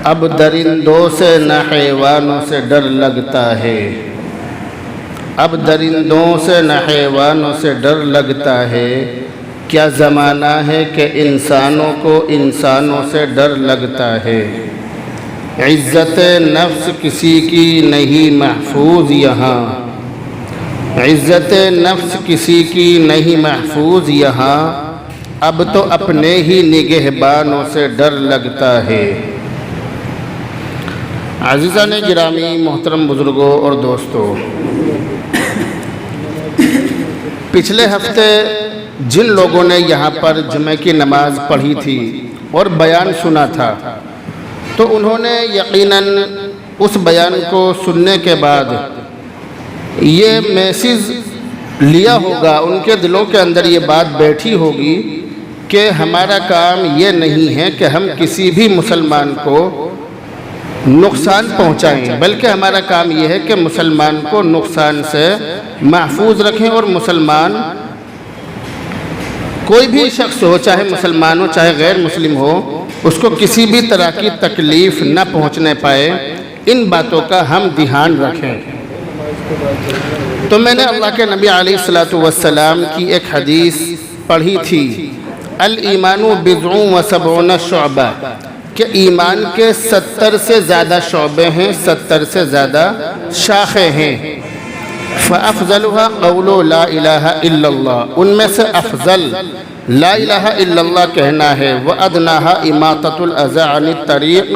اب درندوں سے نہ حیوانوں سے ڈر لگتا ہے، اب درندوں سے نہ حیوانوں سے ڈر لگتا ہے، کیا زمانہ ہے کہ انسانوں کو انسانوں سے ڈر لگتا ہے۔ عزت نفس کسی کی نہیں محفوظ یہاں، عزت نفس کسی کی نہیں محفوظ یہاں، اب تو اپنے ہی نگہبانوں سے ڈر لگتا ہے۔ عزیزان گرامی، محترم بزرگوں اور دوستوں، پچھلے ہفتے جن لوگوں نے یہاں پر جمعہ کی نماز پڑھی تھی اور بیان سنا تھا، تو انہوں نے یقیناً اس بیان کو سننے کے بعد یہ میسیج لیا ہوگا، ان کے دلوں کے اندر یہ بات بیٹھی ہوگی کہ ہمارا کام یہ نہیں ہے کہ ہم کسی بھی مسلمان کو نقصان پہنچائیں، بلکہ ہمارا کام یہ ہے کہ مسلمان کو نقصان سے محفوظ رکھیں، اور مسلمان کوئی بھی شخص ہو، چاہے مسلمان ہو چاہے غیر مسلم ہو، اس کو کسی بھی طرح کی تکلیف نہ پہنچنے پائے، ان باتوں کا ہم دھیان رکھیں۔ تو میں نے اللہ کے نبی علیہ السلام کی ایک حدیث پڑھی تھی، الایمان بضع و سبعون شعبہ، کہ ایمان کے 70 سے زیادہ شعبے ہیں، 70 سے زیادہ شاخیں ہیں۔ فَأَفْضَلُهَا قَوْلُ لَا إِلَهَ إِلَّا اللَّهُ، ان میں سے افضل لا الہ الا اللہ کہنا ہے، وَأَدْنَاهَا إِمَاطَةُ الْأَذَى عَنِ الطَّرِيقِ،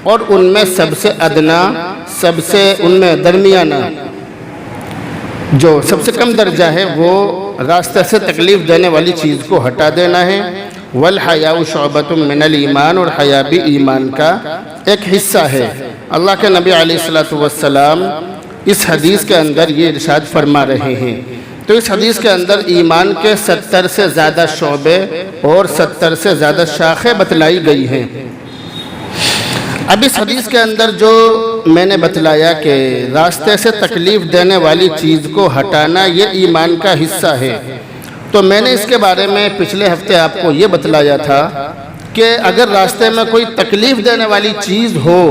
اور ان میں سب سے ادنا، سب سے ان میں درمیانہ، جو سب سے کم درجہ ہے، وہ راستہ سے تکلیف دینے والی چیز کو ہٹا دینا ہے۔ والحیاء شعبۃ من الایمان، اور حیا بھی ایمان کا ایک حصہ ہے۔ اللہ کے نبی علیہ السلام اس حدیث کے اندر یہ ارشاد فرما رہے ہیں۔ تو اس حدیث کے اندر ایمان کے 70 سے زیادہ شعبے اور 70 سے زیادہ شاخیں بتلائی گئی ہیں۔ اب اس حدیث کے اندر جو میں نے بتلایا کہ راستے سے تکلیف دینے والی چیز کو ہٹانا یہ ایمان کا حصہ ہے، تو میں نے اس کے بارے میں پچھلے ہفتے آپ کو یہ بتلایا تھا کہ اگر راستے میں کوئی تکلیف دینے والی چیز ہو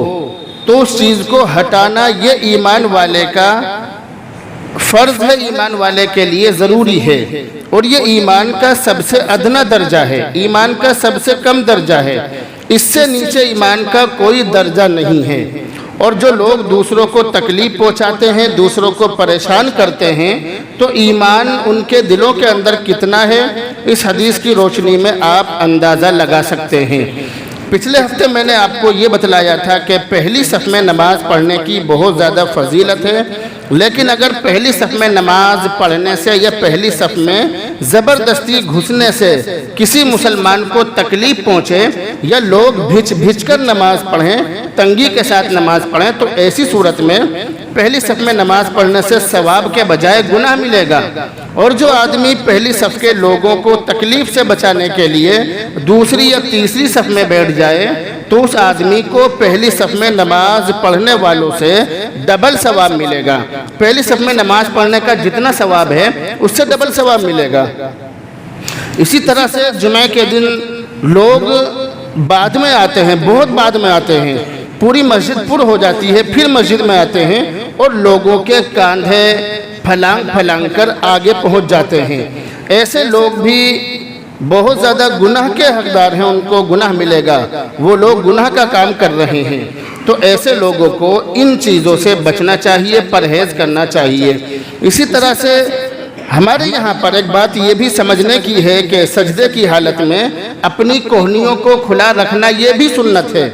تو اس چیز کو ہٹانا یہ ایمان والے کا فرض ہے، ایمان والے کے لیے ضروری ہے، اور یہ ایمان کا سب سے ادنا درجہ ہے، ایمان کا سب سے کم درجہ ہے، اس سے نیچے ایمان کا کوئی درجہ نہیں ہے۔ اور جو لوگ دوسروں کو تکلیف پہنچاتے ہیں، دوسروں کو پریشان کرتے ہیں، تو ایمان ان کے دلوں کے اندر کتنا ہے، اس حدیث کی روشنی میں آپ اندازہ لگا سکتے ہیں۔ پچھلے ہفتے میں نے آپ کو یہ بتلایا تھا کہ پہلی صف میں نماز پڑھنے کی بہت زیادہ فضیلت ہے، لیکن اگر پہلی صف میں نماز پڑھنے سے یا پہلی صف میں زبردستی گھسنے سے کسی مسلمان کو تکلیف پہنچے، یا لوگ بھچ کر نماز پڑھیں، تنگی کے ساتھ نماز پڑھیں، تو ایسی صورت میں پہلی صف میں نماز پڑھنے سے ثواب کے بجائے گناہ ملے گا۔ اور جو آدمی پہلی صف کے لوگوں کو تکلیف سے بچانے کے لیے دوسری یا تیسری صف میں بیٹھ جائے، تو اس آدمی کو پہلی صف میں نماز پڑھنے والوں سے ڈبل ثواب ملے گا۔ پہلی صف میں نماز پڑھنے کا جتنا ثواب ہے اس سے ڈبل ثواب ملے گا۔ اسی طرح سے جمعہ کے دن لوگ بعد میں آتے ہیں، بہت بعد میں آتے ہیں، پوری مسجد پر ہو جاتی ہے، پھر مسجد میں آتے ہیں اور لوگوں کے کاندھے پھلانگ کر آگے پہنچ جاتے ہیں۔ ایسے لوگ بھی بہت زیادہ گناہ کے حقدار ہیں، ان کو گناہ ملے گا، وہ لوگ گناہ کا کام کر رہے ہیں۔ تو ایسے لوگوں کو ان چیزوں سے بچنا چاہیے، پرہیز کرنا چاہیے۔ اسی طرح سے ہمارے یہاں پر ایک بات یہ بھی سمجھنے کی ہے کہ سجدے کی حالت میں اپنی کوہنیوں کو کھلا رکھنا یہ بھی سنت ہے۔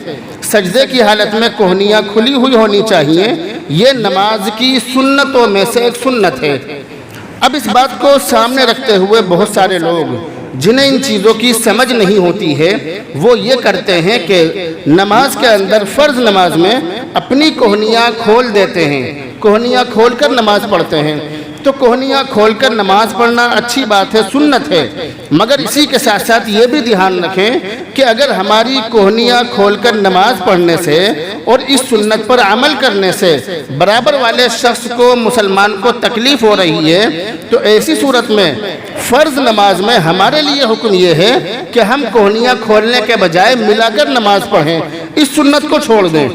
سجدے کی حالت میں کوہنیاں کھلی ہوئی ہونی چاہیے، یہ نماز کی سنتوں میں سے ایک سنت ہے۔ اب اس بات کو سامنے رکھتے ہوئے بہت سارے لوگ جنہیں ان چیزوں کی سمجھ نہیں ہوتی ہے، وہ یہ کرتے ہیں کہ نماز کے اندر فرض نماز میں اپنی کوہنیاں کھول دیتے ہیں، کوہنیاں کھول کر نماز پڑھتے ہیں۔ تو کوہنیاں کھول کر نماز پڑھنا اچھی بات ہے، سنت ہے، مگر اسی کے ساتھ ساتھ یہ بھی دھیان رکھیں کہ اگر ہماری کوہنیاں کھول کر نماز پڑھنے سے اور اس سنت پر عمل کرنے سے برابر والے شخص کو، مسلمان کو تکلیف ہو رہی ہے، تو ایسی صورت میں فرض نماز میں ہمارے لیے حکم یہ ہے کہ ہم کوہنیاں کھولنے کے بجائے ملا کر نماز پڑھیں۔ اس سنت کو چھوڑ دیں.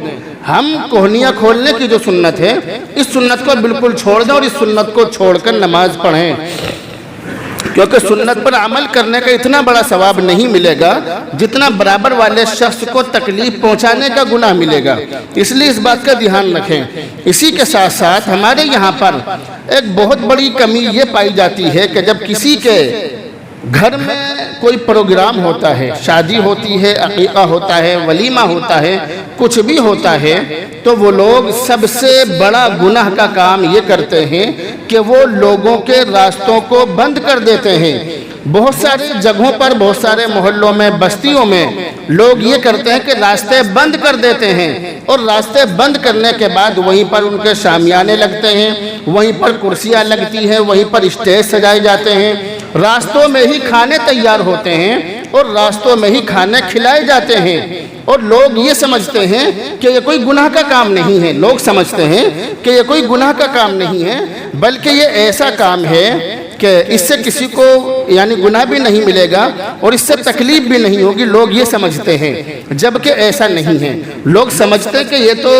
ہم کوہنیاں کھولنے کی جو سنت ہے اس سنت کو بالکل چھوڑ دیں اور اس سنت کو چھوڑ کر نماز پڑھیں، کیونکہ سنت پر عمل کرنے کا اتنا بڑا ثواب نہیں ملے گا جتنا برابر والے شخص کو تکلیف پہنچانے کا گناہ ملے گا. اس لیے اس بات کا دھیان رکھیں. اسی کے ساتھ ساتھ ہمارے یہاں پر ایک بہت بڑی کمی یہ پائی جاتی ہے کہ جب کسی کے گھر میں کوئی پروگرام ہوتا ہے، شادی ہوتی ہے، عقیقہ ہوتا ہے، ولیمہ ہوتا ہے، کچھ بھی ہوتا ہے، تو وہ لوگ سب سے بڑا گناہ کا کام یہ کرتے ہیں کہ وہ لوگوں کے راستوں کو بند کر دیتے ہیں. بہت ساری جگہوں پر، بہت سارے محلوں میں، بستیوں میں لوگ یہ کرتے ہیں کہ راستے بند کر دیتے ہیں، اور راستے بند کرنے کے بعد وہیں پر ان کے شامیانے لگتے ہیں، وہیں پر کرسیاں لگتی ہیں، وہیں پر اسٹیج سجائے جاتے ہیں، راستوں میں ہی کھانے تیار ہوتے ہیں اور راستوں میں ہی کھانے کھلائے جاتے ہیں. اور لوگ یہ سمجھتے ہیں کہ یہ کوئی گناہ کا کام نہیں ہے. لوگ سمجھتے ہیں کہ یہ کوئی گناہ کا کام نہیں ہے، بلکہ یہ ایسا کام ہے کہ اس سے کسی کو یعنی گناہ بھی نہیں ملے گا اور اس سے تکلیف بھی نہیں ہوگی. لوگ یہ سمجھتے ہیں، جبکہ ایسا نہیں ہے. لوگ سمجھتے ہیں کہ یہ تو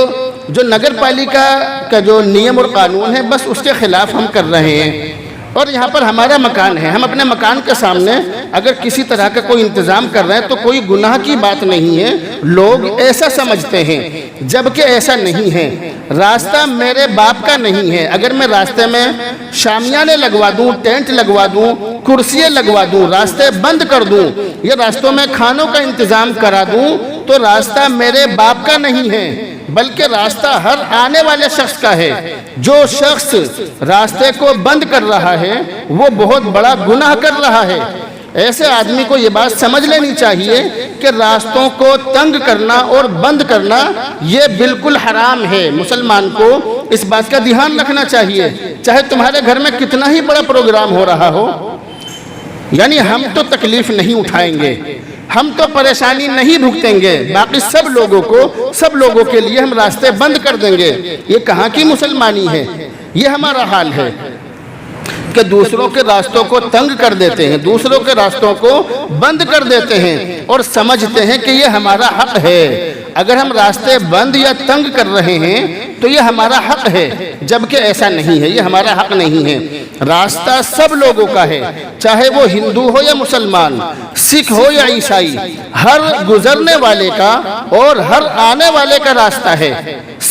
جو نگر پالیکا کا جو نیم اور قانون ہے بس اس کے خلاف ہم کر رہے ہیں، اور یہاں پر ہمارا مکان ہے، ہم اپنے مکان کے سامنے اگر کسی طرح کا کوئی انتظام کر رہے ہیں تو کوئی گناہ کی بات نہیں ہے. لوگ ایسا سمجھتے ہیں، جبکہ ایسا نہیں ہے. راستہ میرے باپ کا نہیں ہے. اگر میں راستے میں شامیانے لگوا دوں، ٹینٹ لگوا دوں، کرسیاں لگوا دوں، راستے بند کر دوں، یا راستوں میں کھانوں کا انتظام کرا دوں، تو راستہ میرے باپ کا نہیں ہے، بلکہ راستہ ہر آنے والے شخص کا ہے. جو شخص راستے کو بند کر رہا ہے وہ بہت بڑا گناہ کر رہا ہے. ایسے آدمی کو یہ بات سمجھ لینی چاہیے کہ راستوں کو تنگ کرنا اور بند کرنا یہ بالکل حرام ہے. مسلمان کو اس بات کا دھیان رکھنا چاہیے. چاہے تمہارے گھر میں کتنا ہی بڑا پروگرام ہو رہا ہو، یعنی ہم تو تکلیف نہیں اٹھائیں گے، ہم تو پریشانی نہیں بھگتیں گے، باقی سب لوگوں کے لیے ہم راستے بند کر دیں گے. یہ کہاں کی مسلمانی ہے؟ یہ ہمارا حال ہے کہ دوسروں کے راستوں کو تنگ کر دیتے ہیں، دوسروں کے راستوں کو بند کر دیتے ہیں اور سمجھتے ہیں کہ یہ ہمارا حق ہے. اگر ہم راستے بند یا تنگ کر رہے ہیں تو یہ ہمارا حق ہے، جبکہ ایسا نہیں ہے، یہ ہمارا حق نہیں ہے. راستہ سب لوگوں کا ہے، چاہے وہ ہندو ہو یا مسلمان، سکھ ہو یا عیسائی، ہر گزرنے والے کا اور ہر آنے والے کا راستہ ہے.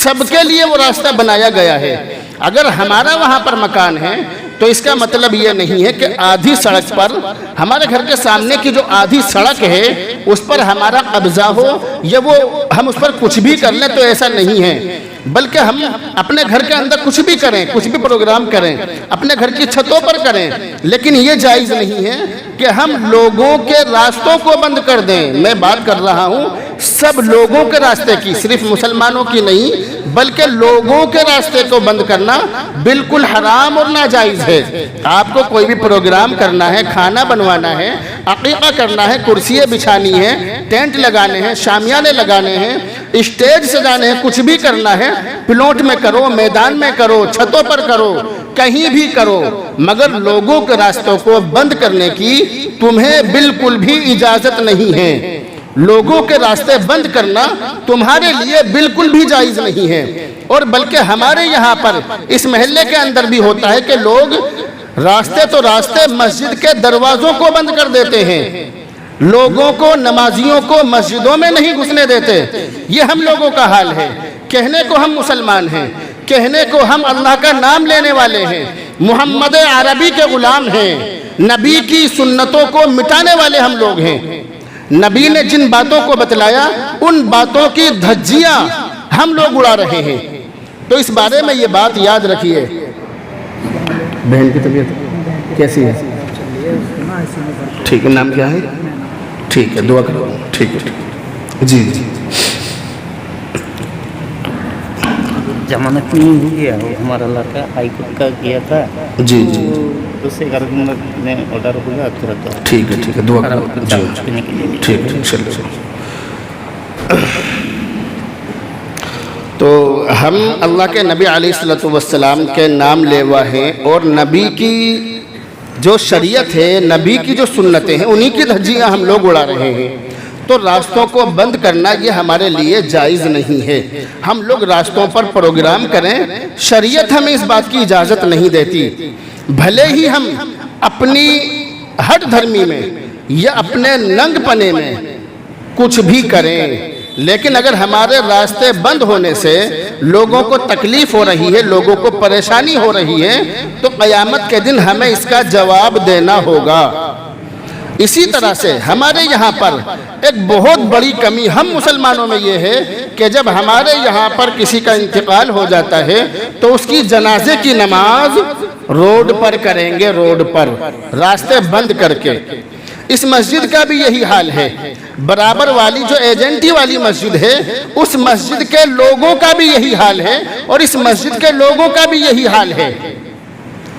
سب کے لیے وہ راستہ بنایا گیا ہے. اگر ہمارا وہاں پر مکان ہے تو اس کا مطلب یہ نہیں ہے کہ آدھی سڑک پر، ہمارے گھر کے سامنے کی جو آدھی سڑک ہے اس پر ہمارا قبضہ ہو یا وہ ہم اس پر کچھ بھی کر لیں، تو ایسا نہیں ہے. بلکہ ہم اپنے گھر کے اندر کچھ بھی کریں، کچھ بھی پروگرام کریں، اپنے گھر کی چھتوں پر کریں، لیکن یہ جائز نہیں ہے کہ ہم لوگوں کے راستوں کو بند کر دیں. میں بات کر رہا ہوں سب لوگوں کے راستے کی، صرف مسلمانوں کی نہیں، بلکہ لوگوں کے راستے کو بند کرنا بالکل حرام اور ناجائز ہے. آپ کو کوئی بھی پروگرام کرنا ہے، کھانا بنوانا ہے، عقیقہ کرنا ہے، کرسیاں بچھانی ہیں، ٹینٹ لگانے ہیں، شامیانے لگانے ہیں، اسٹیج سجانے ہیں، کچھ بھی کرنا ہے، پلاٹ میں کرو، میدان میں کرو، چھتوں پر کرو، کہیں بھی کرو، مگر لوگوں کے راستوں کو بند کرنے کی تمہیں بالکل بھی اجازت نہیں ہے. لوگوں کے راستے بند کرنا تمہارے لیے بالکل بھی جائز نہیں ہے. اور بلکہ ہمارے یہاں پر اس محلے کے اندر بھی ہوتا ہے کہ لوگ راستے مسجد کے دروازوں کو بند کر دیتے ہیں. لوگوں کو، نمازیوں کو مسجدوں میں نہیں گھسنے دیتے. یہ ہم لوگوں کا حال ہے. کہنے کو ہم مسلمان ہیں، کہنے کو ہم اللہ کا نام لینے والے ہیں، محمد عربی کے غلام ہیں، نبی کی سنتوں کو مٹانے والے ہم لوگ ہیں. نبی نے جن باتوں کو بتلایا ان باتوں کی دھجیاں ہم لوگ اڑا رہے ہیں. تو اس بارے میں یہ بات یاد رکھیے. بہن کی طبیعت کیسی ہے؟ ٹھیک ہے. نام کیا ہے؟ ٹھیک ہے، دعا کرو. ٹھیک ہے. جی جی ضمانت نہیں ہو گیا وہ ہمارا لڑکا ہائی کورٹ کا کیا تھا. جی جی اس سے گھر میں آرڈر ہوگا ترنت. ٹھیک ہے. ٹھیک ہے، دعا کرو. ٹھیک ہے، چلو. تو ہم اللہ کے نبی علیہ الصلوۃ والسلام کے نام لیوا ہیں اور نبی کی جو شریعت ہے، نبی کی جو سنتیں ہیں، انہی کی دھجیاں ہم لوگ اڑا رہے ہیں. تو تو راستوں کو بند کرنا یہ ہمارے لیے جائز نہیں ہے۔ ہم لوگ راستوں پر پروگرام کریں، شریعت ہمیں اس بات کی اجازت نہیں دیتی۔ بھلے ہی ہم اپنی ہٹ دھرمی میں یا اپنے ننگ پنے میں کچھ بھی کریں، لیکن اگر ہمارے راستے بند ہونے سے لوگوں کو تکلیف ہو رہی ہے، لوگوں کو پریشانی ہو رہی ہے، تو قیامت کے دن ہمیں اس کا جواب دینا ہوگا۔ اسی طرح سے ہمارے یہاں پر ایک بہت بڑی کمی ہم مسلمانوں میں یہ ہے کہ جب ہمارے یہاں پر کسی کا انتقال ہو جاتا ہے تو اس کی جنازے کی نماز روڈ پر کریں گے، روڈ پر راستے بند کر کے۔ اس مسجد کا بھی یہی حال ہے، برابر والی جو ایجنٹی والی مسجد ہے اس مسجد کے لوگوں کا بھی یہی حال ہے، اور اس مسجد کے لوگوں کا بھی یہی حال ہے۔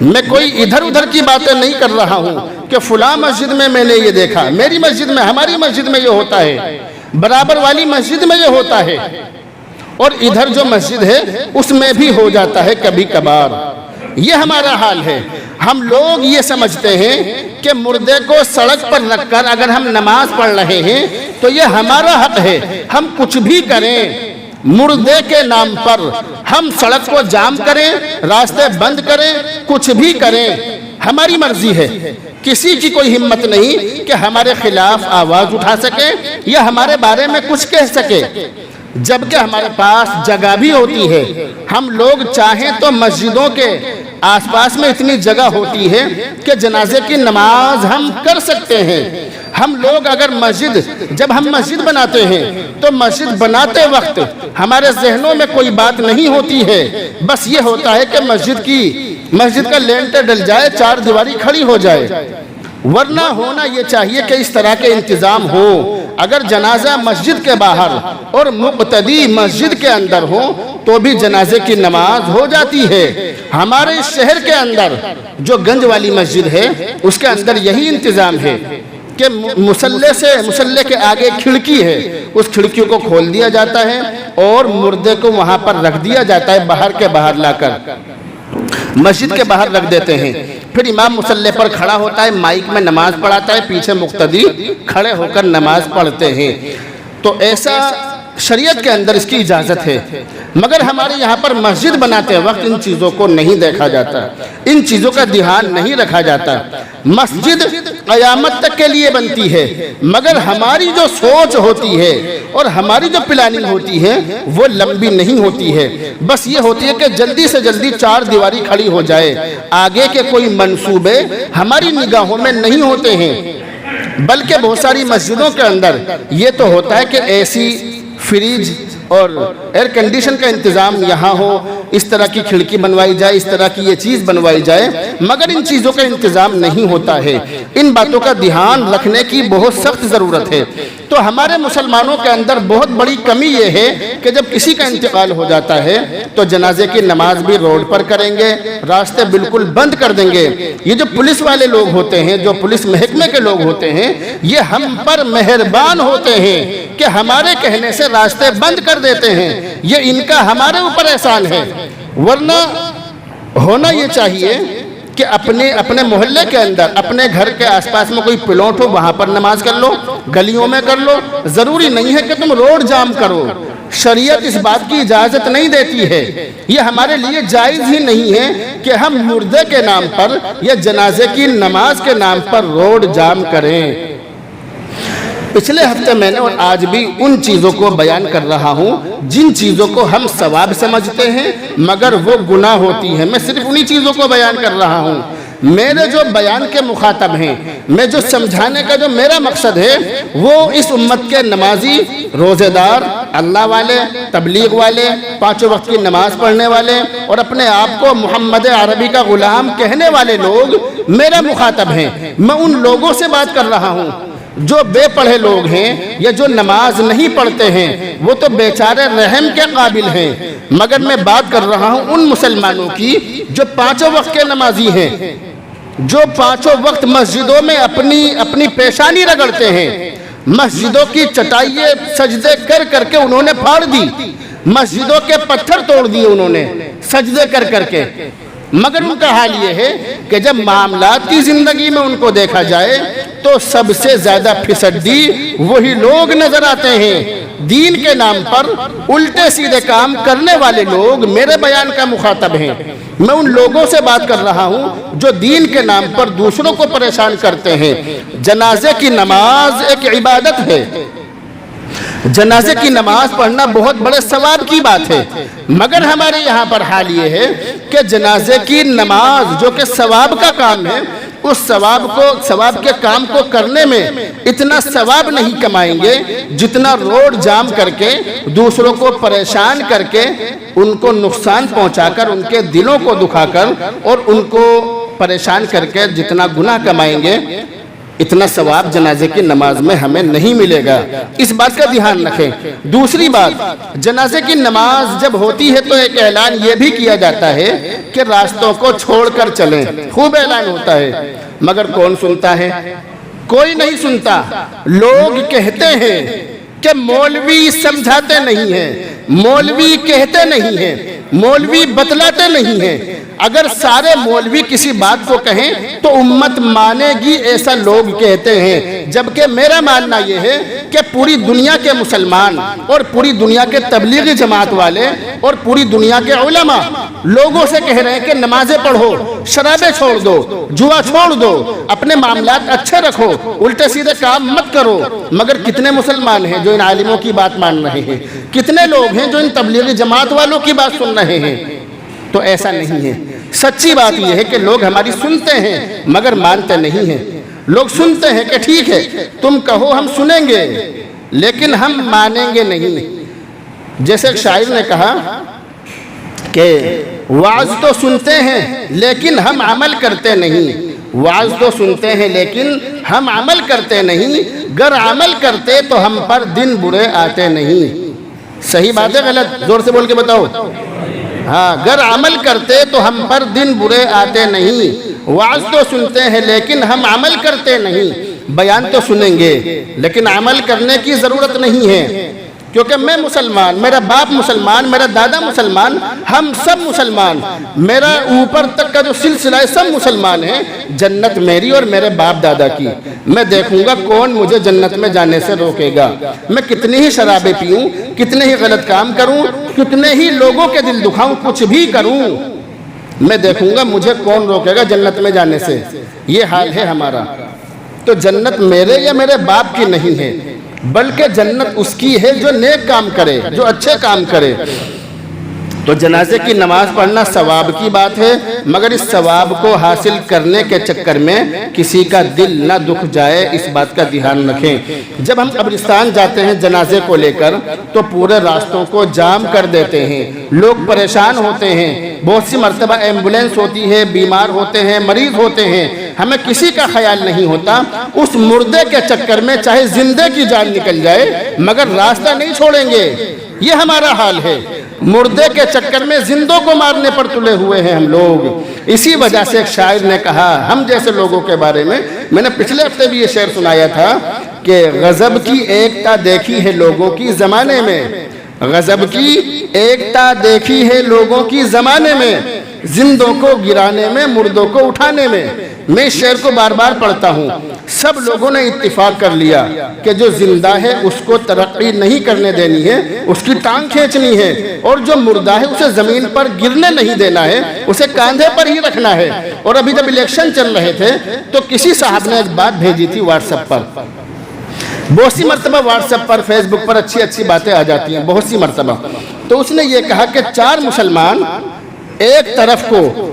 میں کوئی ادھر ادھر کی باتیں نہیں کر رہا ہوں کہ فلاں مسجد میں نے یہ دیکھا، میری مسجد میں، ہماری مسجد میں یہ ہوتا ہے، برابر والی مسجد میں یہ ہوتا ہے، اور ادھر جو مسجد ہے اس میں بھی ہو جاتا ہے کبھی کبھار۔ یہ ہمارا حال ہے۔ ہم لوگ یہ سمجھتے ہیں کہ مردے کو سڑک پر رکھ کر اگر ہم نماز پڑھ رہے ہیں تو یہ ہمارا حق ہے، ہم کچھ بھی کریں مردے کے نام پر، ہم سڑک کو جام کریں، راستے بند کریں، کچھ بھی کریں، ہماری مرضی ہے۔ کسی کی کوئی ہمت نہیں کہ ہمارے خلاف آواز اٹھا سکے یا ہمارے بارے میں کچھ کہہ سکے، جبکہ ہمارے پاس جگہ بھی ہوتی ہے۔ ہم لوگ چاہیں تو مسجدوں کے آس پاس میں اتنی جگہ ہوتی ہے کہ جنازے کی نماز ہم کر سکتے ہیں۔ ہم لوگ اگر جب ہم مسجد بناتے ہیں تو مسجد بناتے وقت ہمارے ذہنوں میں کوئی بات نہیں ہوتی ہے، بس یہ ہوتا ہے کہ مسجد کا لینٹر ڈل جائے، چار دیواری کھڑی ہو جائے، ورنہ ہونا یہ چاہیے کہ اس طرح کے انتظام ہو۔ اگر جنازہ مسجد کے باہر اور مقتدی مسجد کے اندر ہو تو بھی جنازے کی نماز ہو جاتی ہے۔ ہمارے شہر کے اندر جو گنج والی مسجد ہے اس کے اندر یہی انتظام ہے کہ مسلح کے آگے کھڑکی ہے، اس کھڑکیوں کو کھول دیا جاتا ہے اور مردے کو وہاں پر رکھ دیا جاتا ہے، باہر کے باہر لا کر مسجد کے باہر رکھ دیتے ہیں۔ پھر امام مصلی پر کھڑا ہوتا ہے، مائک میں نماز پڑھاتا ہے، پیچھے مقتدی کھڑے ہو کر نماز پڑھتے ہیں۔ تو ایسا شریعت کے اندر اس کی اجازت ہے، مگر ہمارے یہاں پر مسجد بناتے وقت ان چیزوں کو نہیں دیکھا جاتا، ان چیزوں کا دھیان نہیں رکھا جاتا۔ مسجد قیامت تک کے لیے بنتی ہے، مگر ہماری جو سوچ ہوتی ہے اور ہماری جو پلاننگ ہوتی ہے وہ لمبی نہیں ہوتی ہے، بس یہ ہوتی ہے کہ جلدی سے جلدی چار دیواری کھڑی ہو جائے، آگے کے کوئی منصوبے ہماری نگاہوں میں نہیں ہوتے ہیں۔ بلکہ بہت ساری مسجدوں کے اندر یہ تو ہوتا ہے کہ ایسی فریج اور ایئر کنڈیشن کا انتظام یہاں ہو، اس طرح کی کھڑکی بنوائی جائے، اس طرح کی یہ چیز بنوائی جائے، مگر ان چیزوں کا انتظام نہیں ہوتا ہے۔ ان باتوں کا دھیان رکھنے کی بہت سخت ضرورت ہے۔ تو ہمارے مسلمانوں کے اندر بہت بڑی کمی یہ ہے کہ جب کسی کا انتقال ہو جاتا ہے تو جنازے کی نماز بھی روڈ پر کریں گے، راستے بالکل بند کر دیں گے۔ یہ جو پولیس والے لوگ ہوتے ہیں، جو پولیس محکمے کے لوگ ہوتے ہیں، یہ ہم پر مہربان ہوتے ہیں کہ ہمارے کہنے سے راستے بند کر دیتے ہیں، یہ ان کا ہمارے اوپر احسان ہے۔ ورنہ ہونا یہ چاہیے کہ اپنے محلے کے اندر، اپنے گھر کے آس پاس میں کوئی پلاٹ ہو، وہاں پر نماز کر لو، گلیوں میں کر لو، ضروری نہیں ہے کہ تم روڈ جام کرو۔ شریعت اس بات کی اجازت نہیں دیتی ہے، یہ ہمارے لیے جائز ہی نہیں ہے کہ ہم مردے کے نام پر یا جنازے کی نماز کے نام پر روڈ جام کریں۔ پچھلے ہفتے میں نے اور آج بھی ان چیزوں کو بیان کر رہا ہوں جن چیزوں کو ہم ثواب سمجھتے ہیں مگر وہ گناہ ہوتی ہیں۔ میں صرف انہی چیزوں کو بیان کر رہا ہوں۔ میرے جو بیان کے مخاطب ہیں، میں جو سمجھانے کا جو میرا مقصد ہے، وہ اس امت کے نمازی، روزے دار، اللہ والے، تبلیغ والے، پانچوں وقت کی نماز پڑھنے والے اور اپنے آپ کو محمد عربی کا غلام کہنے والے لوگ میرا مخاطب ہیں۔ میں ان لوگوں سے بات کر رہا ہوں جو بے پڑھے لوگ ہیں یا جو نماز نہیں پڑھتے ہیں، وہ تو بیچارے رحم کے قابل ہیں، مگر میں بات کر رہا ہوں ان مسلمانوں کی جو پانچوں وقت کے نمازی ہیں، جو پانچوں وقت مسجدوں میں اپنی پیشانی رگڑتے ہیں، مسجدوں کی چٹائیے سجدے کر کر کے انہوں نے پھاڑ دی، مسجدوں کے پتھر توڑ دیے انہوں نے سجدے کر کر کے۔ مگر ان کا حال یہ ہے کہ جب معاملات کی زندگی میں ان کو دیکھا جائے تو سب سے زیادہ پھسڈی وہی لوگ نظر آتے ہیں۔ دین کے نام پر الٹے سیدھے کام کرنے والے لوگ میرے بیان کا مخاطب ہیں۔ میں ان لوگوں سے بات کر رہا ہوں جو دین کے نام پر دوسروں کو پریشان کرتے ہیں۔ جنازے کی نماز ایک عبادت ہے، جنازے کی نماز پڑھنا بہت بڑے ثواب کی بات ہے، مگر ہمارے یہاں پر حال یہ ہے کہ جنازے کی نماز جو کہ ثواب کا کام ہے، اس ثواب کے کام کو کرنے میں اتنا ثواب نہیں کمائیں گے جتنا روڈ جام کر کے دوسروں کو پریشان کر کے ان کو نقصان پہنچا کر ان کے دلوں کو دکھا کر اور ان کو پریشان کر کے جتنا گناہ کمائیں گے اتنا ثواب جنازے کی نماز میں ہمیں نہیں ملے گا۔ اس بات کا دھیان رکھیں۔ دوسری بات، جنازے کی نماز جب ہوتی ہے تو ایک اعلان یہ بھی کیا جاتا ہے کہ راستوں کو چھوڑ کر چلیں، خوب اعلان ہوتا ہے، مگر کون سنتا ہے؟ کوئی نہیں سنتا۔ لوگ کہتے ہیں کہ مولوی سمجھاتے نہیں ہیں، مولوی کہتے نہیں ہیں، مولوی بتلاتے نہیں ہیں۔ اگر سارے مولوی کسی بات کو کہیں تو امت مانے گی، ایسا لوگ کہتے ہیں، جبکہ میرا ماننا یہ ہے کہ پوری دنیا کے مسلمان اور پوری دنیا کے تبلیغی جماعت والے اور پوری دنیا کے علماء لوگوں سے کہہ رہے ہیں کہ نمازیں پڑھو، شرابیں چھوڑ دو، جوا چھوڑ دو، اپنے معاملات اچھے رکھو، الٹے سیدھے کام مت کرو، مگر کتنے مسلمان ہیں جو ان عالموں کی بات مان رہے ہیں؟ کتنے لوگ ہیں جو ان تبلیغی جماعت والوں کی بات سن رہے ہیں؟ تو ایسا نہیں ہے۔ سچی بات یہ ہے کہ لوگ ہماری سنتے ہیں مگر مانتے نہیں ہیں۔ لوگ سنتے ہیں کہ ٹھیک ہے تم کہو ہم سنیں گے لیکن ہم مانیں گے نہیں۔ جیسے ایک شاعر نے کہا کہ وعظ تو سنتے ہیں لیکن ہم عمل کرتے نہیں، وعظ تو سنتے ہیں لیکن ہم عمل کرتے نہیں، گر عمل کرتے تو ہم پر دن برے آتے نہیں۔ صحیح بات ہے غلط؟ زور سے بول کے بتاؤ۔ ہاں، گر عمل کرتے تو ہم پر دن برے آتے نہیں، وعظ تو سنتے ہیں لیکن ہم عمل کرتے نہیں۔ بیان تو سنیں گے لیکن عمل کرنے کی ضرورت نہیں ہے، کیونکہ میں مسلمان، میرا باپ مسلمان، میرا دادا مسلمان، ہم سب مسلمان، میرا اوپر تک کا جو سلسلہ ہے سب مسلمان ہیں۔ جنت میری اور میرے باپ دادا کی، میں دیکھوں گا کون مجھے جنت میں جانے سے روکے گا۔ میں کتنی ہی شرابیں پیوں، کتنے ہی غلط کام کروں، کتنے ہی لوگوں کے دل دکھاؤں، کچھ بھی کروں، میں دیکھوں گا مجھے کون روکے گا جنت میں جانے سے۔ یہ حال ہے ہمارا۔ تو جنت میرے یا میرے باپ کی نہیں ہے، بلکہ جنت اس کی ہے جو نیک کام کرے، جو اچھے کام کرے۔ تو جنازے کی نماز پڑھنا ثواب کی بات ہے، مگر اس ثواب کو حاصل کرنے کے چکر میں کسی کا دل نہ دکھ جائے، اس بات کا دھیان رکھیں۔ جب ہم قبرستان جاتے ہیں جنازے کو لے کر تو پورے راستوں کو جام کر دیتے ہیں، لوگ پریشان ہوتے ہیں، بہت سی مرتبہ ایمبولینس ہوتی ہے، بیمار ہوتے ہیں، مریض ہوتے ہیں، ہمیں کسی کا خیال نہیں ہوتا۔ اس مردے کے چکر میں چاہے زندے کی جان نکل جائے مگر راستہ نہیں چھوڑیں گے۔ یہ ہمارا حال ہے، مردے کے چکر میں زندوں کو مارنے پر تلے ہوئے ہیں ہم لوگ۔ اسی وجہ سے ایک شاعر نے کہا ہم جیسے لوگوں کے بارے میں نے پچھلے ہفتے بھی یہ شعر سنایا تھا کہ غضب کی ایکتا دیکھی ہے لوگوں کی زمانے میں، غضب کی ایکتا دیکھی ہے لوگوں کی زمانے میں، زندوں کو گرانے میں، مردوں کو اٹھانے میں۔ میں اس شعر کو بار بار پڑھتا ہوں۔ سب لوگوں نے اتفاق کر لیا کہ جو زندہ ہے اس کو ترقی نہیں کرنے دینی ہے، اس کی ٹانگ کھینچنی ہے، اور جو مردہ ہے اسے زمین پر گرنے نہیں دینا ہے، اسے کاندھے پر ہی رکھنا ہے۔ اور ابھی جب الیکشن چل رہے تھے تو کسی صاحب نے ایک بات بھیجی تھی واٹس ایپ پر، بہت سی مرتبہ واٹس ایپ پر، فیس بک پر اچھی اچھی باتیں آ جاتی ہیں بہت سی مرتبہ۔ تو اس نے یہ کہا کہ 4 مسلمان ایک طرف کو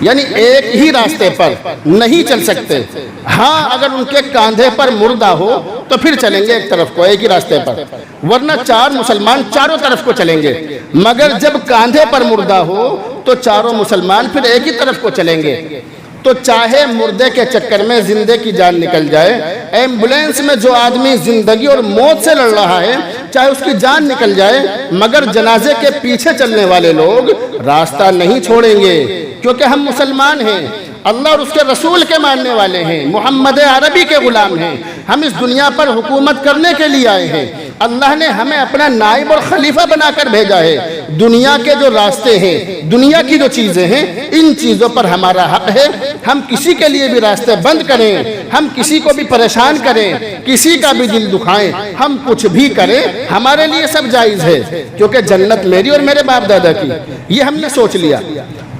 یعنی ایک ہی راستے پر نہیں چل سکتے، ہاں اگر ان کے کاندھے پر مردہ ہو تو پھر چلیں گے ایک طرف کو، ایک ہی راستے پر، ورنہ 4 مسلمان چاروں طرف کو چلیں گے، مگر جب کاندھے پر مردہ ہو تو چاروں مسلمان پھر ایک ہی طرف کو چلیں گے۔ تو چاہے مردے کے چکر میں زندے کی جان نکل جائے، ایمبولینس میں جو آدمی زندگی اور موت سے لڑ رہا ہے چاہے اس کی جان نکل جائے، مگر جنازے کے پیچھے چلنے والے لوگ راستہ نہیں چھوڑیں گے، کیونکہ ہم مسلمان ہیں، اللہ اور اس کے رسول کے ماننے والے ہیں، محمد عربی کے غلام ہیں، ہم اس دنیا پر حکومت کرنے کے لیے آئے ہیں۔ اللہ نے ہمیں اپنا نائب اور خلیفہ بنا کر بھیجا ہے. دنیا کے جو راستے ہیں، دنیا کی جو چیزیں ہیں، ان چیزوں پر ہمارا حق ہے. ہم کسی کے لیے بھی راستے بند کریں، ہم کسی کو بھی پریشان کریں، کسی کا بھی دل دکھائیں، ہم کچھ بھی کریں، ہمارے لیے سب جائز ہے، کیونکہ جنت میری اور میرے باپ دادا کی. یہ ہم نے سوچ لیا.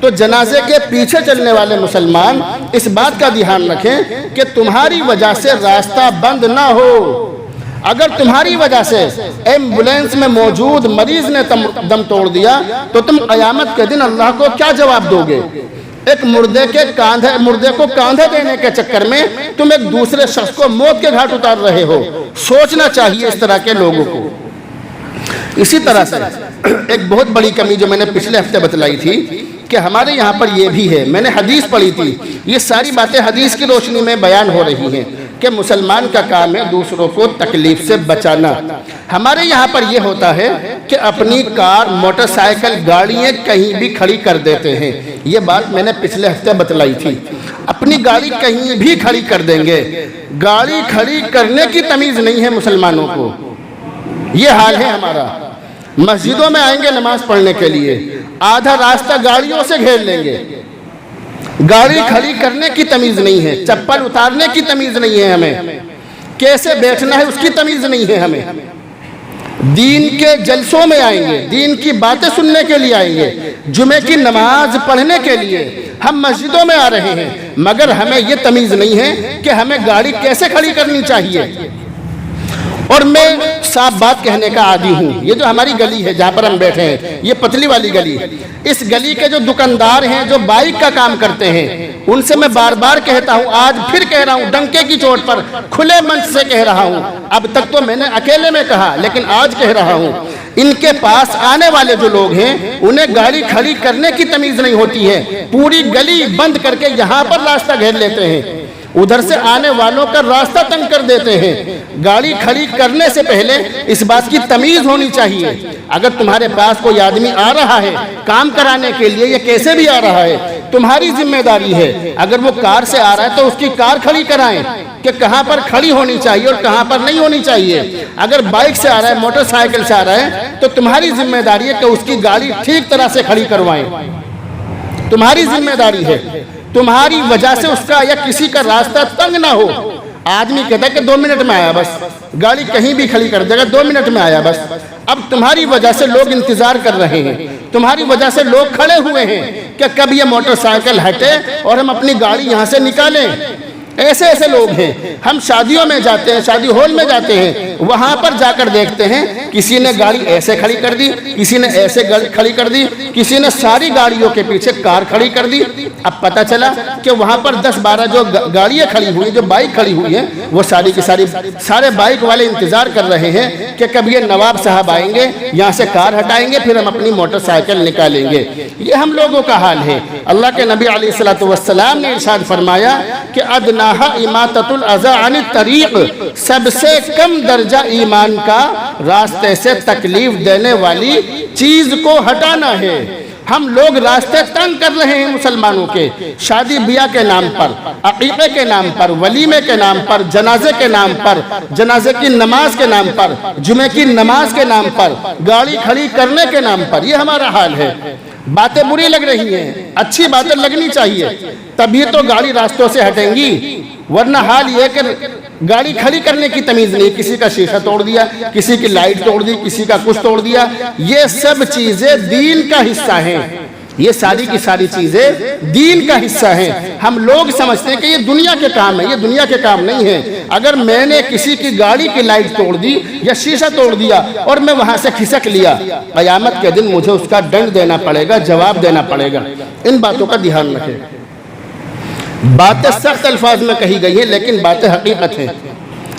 تو جنازے کے پیچھے چلنے والے مسلمان اس بات کا دھیان رکھیں کہ تمہاری وجہ سے راستہ بند نہ ہو. اگر تمہاری وجہ سے ایمبولینس میں موجود مریض نے دم توڑ دیا تو تم قیامت کے دن اللہ کو کیا جواب دو گے؟ ایک مردے کو کاندھے دینے کے چکر میں تم ایک دوسرے شخص کو موت کے گھاٹ اتار رہے ہو. سوچنا چاہیے اس طرح کے لوگوں کو. اسی طرح سے ایک بہت بڑی کمی جو میں نے پچھلے ہفتے بتلائی تھی کہ ہمارے یہاں پر یہ بھی ہے. میں نے حدیث پڑھی تھی. یہ ساری باتیں حدیث کی روشنی میں بیان ہو رہی ہیں کہ مسلمان کا کام ہے دوسروں کو تکلیف سے بچانا. ہمارے یہاں پر یہ ہوتا ہے کہ اپنی کار، موٹر سائیکل، گاڑیاں کہیں بھی کھڑی کر دیتے ہیں. یہ بات میں نے پچھلے ہفتے بتلائی تھی. اپنی گاڑی کہیں بھی کھڑی کر دیں گے. گاڑی کھڑی کرنے کی تمیز نہیں ہے مسلمانوں کو. یہ حال ہے ہمارا. مسجدوں میں آئیں گے نماز پڑھنے کے لیے، آدھا راستہ گاڑیوں سے گھیر لیں گے. گاڑی کھڑی کرنے کی تمیز نہیں ہے، چپل اتارنے کی تمیز نہیں ہے ہمیں، کیسے بیٹھنا ہے اس کی تمیز نہیں ہے ہمیں. دین کے جلسوں میں آئیں گے، دین کی باتیں سننے کے لیے آئیں گے، جمعے کی نماز پڑھنے کے لیے ہم مسجدوں میں آ رہے ہیں، مگر ہمیں یہ تمیز نہیں ہے کہ ہمیں گاڑی کیسے کھڑی کرنی چاہیے. اور میں صاف بات کہنے کا عادی ہوں. یہ جو ہماری گلی ہے جہاں پر ہم بیٹھے ہیں، یہ پتلی والی گلی، اس گلی کے جو دکاندار ہیں جو بائک کا کام کرتے ہیں، ان سے میں بار بار کہتا ہوں، آج پھر کہہ رہا ہوں، ڈنکے کی چوٹ پر کھلے منچ سے کہہ رہا ہوں. اب تک تو میں نے اکیلے میں کہا، لیکن آج کہہ رہا ہوں، ان کے پاس آنے والے جو لوگ ہیں انہیں گاڑی کھڑی کرنے کی تمیز نہیں ہوتی ہے. پوری گلی بند کر کے یہاں پر راستہ گھیر لیتے ہیں، ادھر سے آنے والوں کا راستہ تنگ کر دیتے ہیں. گاڑی کھڑی کرنے سے پہلے اس بات کی تمیز ہونی چاہیے. اگر تمہارے پاس کوئی آدمی آ رہا ہے کام کرانے کے لیے، یا کیسے بھی آ رہا ہے، تمہاری ذمہ داری ہے. اگر وہ کار سے آ رہا ہے تو اس کی کار کھڑی کرائیں کہ کہاں پر کھڑی ہونی چاہیے اور کہاں پر نہیں ہونی چاہیے. اگر بائک سے آ رہا ہے، موٹر سائیکل سے آ رہا ہے، تو تمہاری ذمہ داری ہے کہ اس کی گاڑی ٹھیک طرح سے کھڑی کروائیں. تمہاری ذمہ داری ہے. تمہاری وجہ سے اس کا یا کسی کا راستہ تنگ نہ ہو. آدمی کہتا ہے کہ 2 منٹ میں آیا بس، گاڑی کہیں بھی کھڑی کر دے گا، 2 منٹ میں آیا بس. اب تمہاری وجہ سے لوگ انتظار کر رہے ہیں، تمہاری وجہ سے لوگ کھڑے ہوئے ہیں کہ کب یہ موٹر سائیکل ہٹے اور ہم اپنی گاڑی یہاں سے نکالیں. ایسے لوگ ہیں. ہم شادیوں میں جاتے ہیں، شادی ہال میں جاتے ہیں، وہاں پر جا کر دیکھتے ہیں کسی نے گاڑی ایسے کھڑی کر دی، کسی نے ایسے کھڑی کر دی، کسی نے ساری گاڑیوں کے پیچھے کار کھڑی کر دی. اب پتہ چلا کہ وہاں پر 10-12 جو گاڑیاں کھڑی ہوئی، جو بائک کھڑی ہوئی ہیں، وہ ساری کی سارے بائک والے انتظار کر رہے ہیں کہ کب یہ نواب صاحب آئیں گے، یہاں سے کار ہٹائیں گے، پھر ہم اپنی موٹر سائیکل نکالیں گے. یہ ہم لوگوں کا حال ہے. اللہ کے نبی علیہ السلام نے ارشاد فرمایا کہ ادناہا اماطۃ الاذی عن الطریق، سب سے کم درجہ ایمان کا راستے سے تکلیف دینے والی چیز کو ہٹانا ہے. ہم لوگ راستے تنگ کر رہے ہیں مسلمانوں کے. شادی بیاہ کے نام پر، عقیقے کے نام پر، ولیمے کے نام پر، جنازے کے نام پر، جنازے کی نماز کے نام پر، جمعے کی نماز کے نام پر، گاڑی کھڑی کرنے کے نام پر. یہ ہمارا حال ہے. باتیں بری لگ رہی ہیں، اچھی باتیں لگنی چاہیے، تبھی تو گاڑی راستوں سے ہٹیں گی. ورنہ حال یہ کہ گاڑی کھڑی کرنے کی تمیز نہیں. کسی کا شیشہ توڑ دیا، کسی کی لائٹ توڑ دی، کسی کا کچھ توڑ دیا. یہ سب چیزیں دین کا حصہ ہیں. یہ ساری کی ساری چیزیں دین کا حصہ ہیں. ہم لوگ سمجھتے ہیں کہ یہ دنیا کے کام ہے. یہ دنیا کے کام نہیں ہے. اگر میں نے کسی کی گاڑی کی لائٹ توڑ دی یا شیشہ توڑ دیا اور میں وہاں سے کھسک لیا، قیامت کے دن مجھے اس کا دنڈ دینا پڑے گا، جواب دینا پڑے گا. ان باتوں کا دھیان رکھیں. باتیں سخت الفاظ میں کہی گئی ہیں، لیکن باتیں حقیقت ہیں.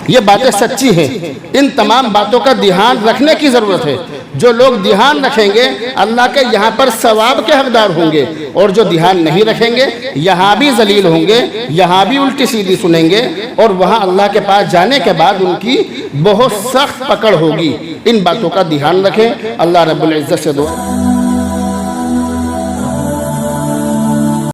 یہ باتیں سچی ہیں. ان تمام باتوں کا دھیان رکھنے کی ضرورت ہے. جو لوگ دھیان رکھیں گے اللہ کے یہاں پر ثواب کے حقدار ہوں گے، اور جو دھیان نہیں رکھیں گے یہاں بھی ذلیل ہوں گے، یہاں بھی الٹی سیدھی سنیں گے، اور وہاں اللہ کے پاس جانے کے بعد ان کی بہت سخت پکڑ ہوگی. ان باتوں کا دھیان رکھیں. اللہ رب العزت سے دعا